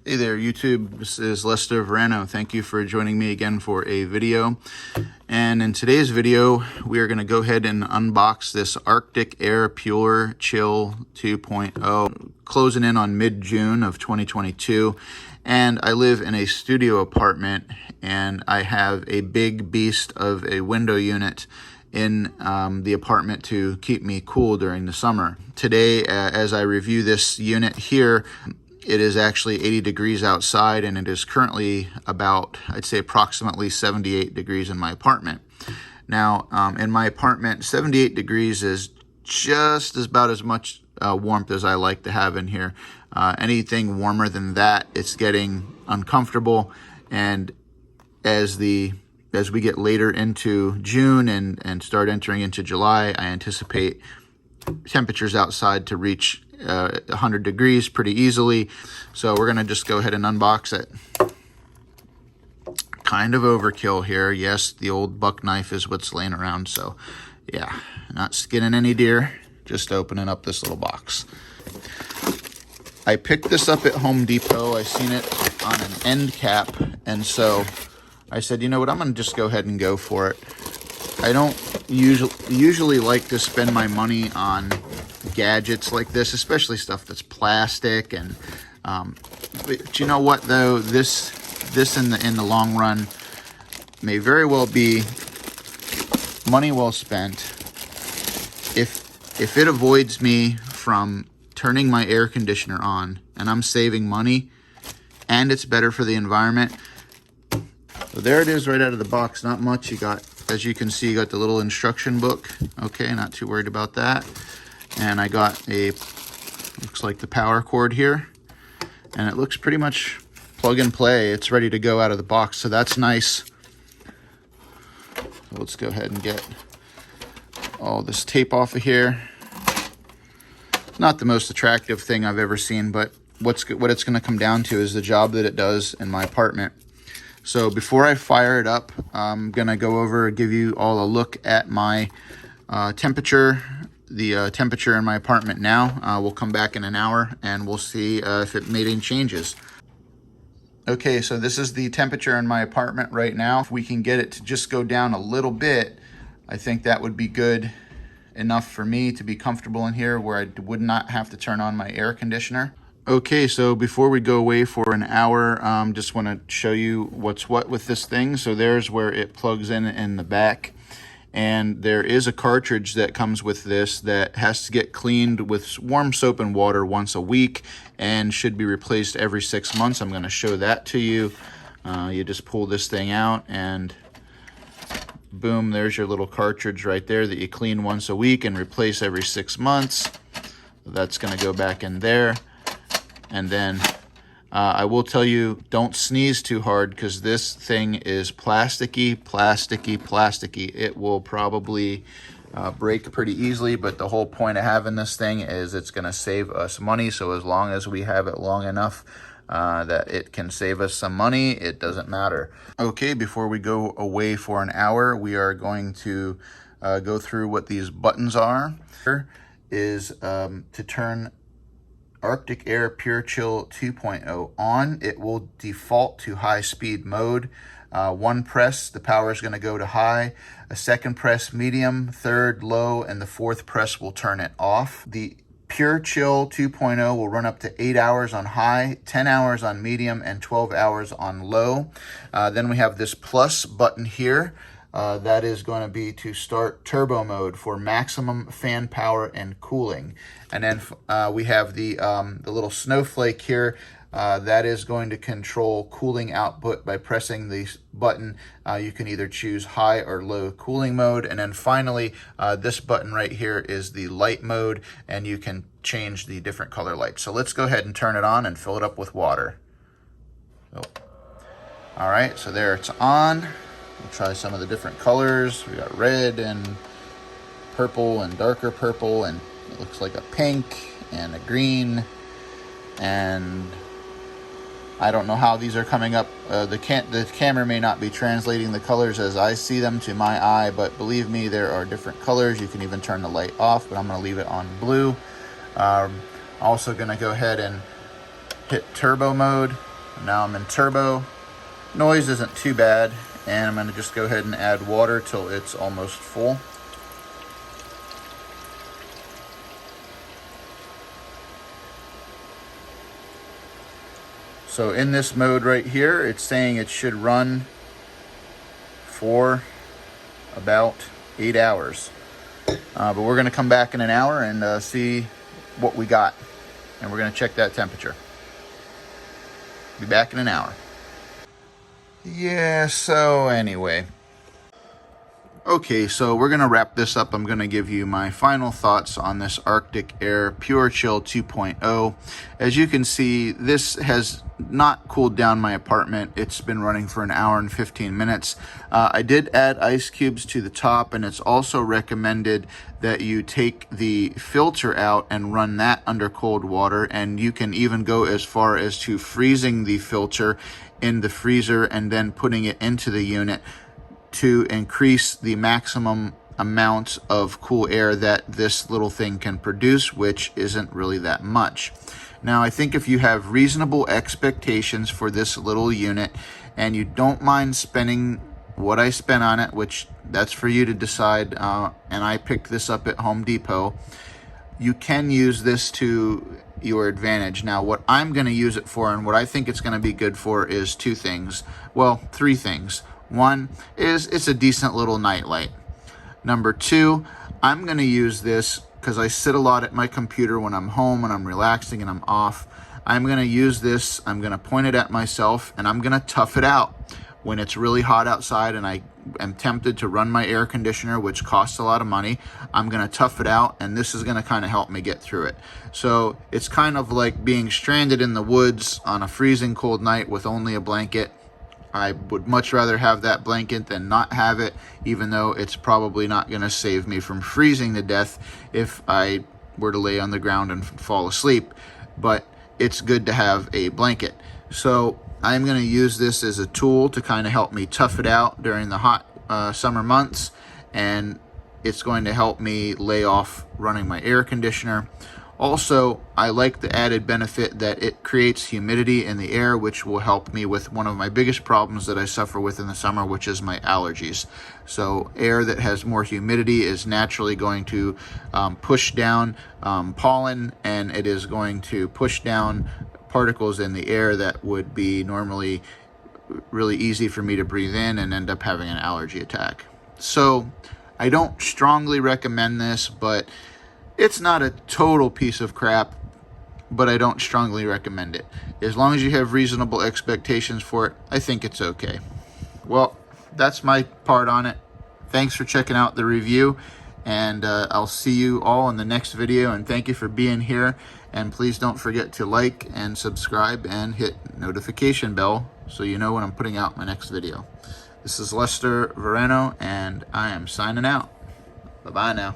Hey there, YouTube. This is Lester Verano. Thank you for joining me again for a video. And in today's video, we are going to go ahead and unbox this Arctic Air Pure Chill 2.0, closing in on mid-June of 2022. And I live in a studio apartment, and I have a big beast of a window unit in the apartment to keep me cool during the summer. Today, as I review this unit here, it is actually 80 degrees outside, and it is currently about, I'd say approximately 78 degrees in my apartment. Now, in my apartment, 78 degrees is just about as much warmth as I like to have in here. Anything warmer than that, it's getting uncomfortable. And as we get later into June and start entering into July, I anticipate temperatures outside to reach 100 degrees pretty easily. So we're going to just go ahead and unbox it. Kind of overkill here. Yes, the old buck knife is what's laying around. So yeah, not skinning any deer, just opening up this little box. I picked this up at Home Depot. I seen it on an end cap, and so I said, you know what, I'm going to just go ahead and go for it. I don't usually like to spend my money on gadgets like this, especially stuff that's plastic. And but you know what though, this in the long run may very well be money well spent if it avoids me from turning my air conditioner on, and I'm saving money, and it's better for the environment. So there it is right out of the box. Not much. You got, as you can see, you got the little instruction book. Okay, not too worried about that. And I got looks like the power cord here. And it looks pretty much plug and play. It's ready to go out of the box, so that's nice. So let's go ahead and get all this tape off of here. Not the most attractive thing I've ever seen, but what it's going to come down to is the job that it does in my apartment. So before I fire it up, I'm going to go over and give you all a look at my temperature, the temperature in my apartment now. We'll come back in an hour and we'll see if it made any changes. Okay, so this is the temperature in my apartment right now. If we can get it to just go down a little bit, I think that would be good enough for me to be comfortable in here where I would not have to turn on my air conditioner. Okay, so before we go away for an hour, just want to show you what's what with this thing. So there's where it plugs in the back. And there is a cartridge that comes with this that has to get cleaned with warm soap and water once a week and should be replaced every 6 months. I'm going to show that to you. You just pull this thing out and boom, there's your little cartridge right there that you clean once a week and replace every 6 months. That's going to go back in there. And then I will tell you, don't sneeze too hard because this thing is plasticky. It will probably break pretty easily, but the whole point of having this thing is it's going to save us money. So as long as we have it long enough that it can save us some money, it doesn't matter. Okay, before we go away for an hour, we are going to go through what these buttons are. Here is to turn Arctic Air Pure Chill 2.0 on. It will default to high speed mode. One press, the power is going to go to high. A second press, medium. Third, low. And the fourth press will turn it off. The Pure Chill 2.0 will run up to 8 hours on high, 10 hours on medium, and 12 hours on low. Then we have this plus button here. That is going to be to start turbo mode for maximum fan power and cooling. And then we have the little snowflake here. That is going to control cooling output by pressing the button. You can either choose high or low cooling mode. And then finally, this button right here is the light mode, and you can change the different color lights. So let's go ahead and turn it on and fill it up with water. Oh. All right, so there it's on. We'll try some of the different colors. We got red and purple and darker purple, and it looks like a pink and a green. And I don't know how these are coming up. The camera may not be translating the colors as I see them to my eye, but believe me, there are different colors. You can even turn the light off, but I'm going to leave it on blue. Also going to go ahead and hit turbo mode. Now I'm in turbo. Noise isn't too bad, and I'm going to just go ahead and add water till it's almost full. So in this mode right here, it's saying it should run for about 8 hours. But we're going to come back in an hour and see what we got. And we're going to check that temperature. Be back in an hour. Yeah, so anyway. Okay, so we're going to wrap this up. I'm going to give you my final thoughts on this Arctic Air Pure Chill 2.0. As you can see, this has not cooled down my apartment. It's been running for an hour and 15 minutes. I did add ice cubes to the top, and it's also recommended that you take the filter out and run that under cold water, and you can even go as far as to freezing the filter in the freezer and then putting it into the unit to increase the maximum amount of cool air that this little thing can produce, which isn't really that much. Now, I think if you have reasonable expectations for this little unit and you don't mind spending what I spent on it, which that's for you to decide, and I picked this up at Home Depot, you can use this to your advantage. Now, what I'm going to use it for and what I think it's going to be good for is two things. Well, three things. One is it's a decent little nightlight. Number two, I'm going to use this because I sit a lot at my computer when I'm home and I'm relaxing and I'm off. I'm going to use this, I'm going to point it at myself, and I'm going to tough it out. When it's really hot outside and I am tempted to run my air conditioner, which costs a lot of money, I'm going to tough it out, and this is going to kind of help me get through it. So it's kind of like being stranded in the woods on a freezing cold night with only a blanket. I would much rather have that blanket than not have it, even though it's probably not going to save me from freezing to death if I were to lay on the ground and fall asleep. But it's good to have a blanket. So I'm going to use this as a tool to kind of help me tough it out during the hot summer months, and it's going to help me lay off running my air conditioner. Also, I like the added benefit that it creates humidity in the air, which will help me with one of my biggest problems that I suffer with in the summer, which is my allergies. So air that has more humidity is naturally going to push down pollen, and it is going to push down particles in the air that would be normally really easy for me to breathe in and end up having an allergy attack. So I don't strongly recommend this, but it's not a total piece of crap, but I don't strongly recommend it. As long as you have reasonable expectations for it, I think it's okay. Well, that's my part on it. Thanks for checking out the review, and I'll see you all in the next video, and thank you for being here. And please don't forget to like and subscribe and hit notification bell so you know when I'm putting out my next video. This is Lester Verano, and I am signing out. Bye-bye now.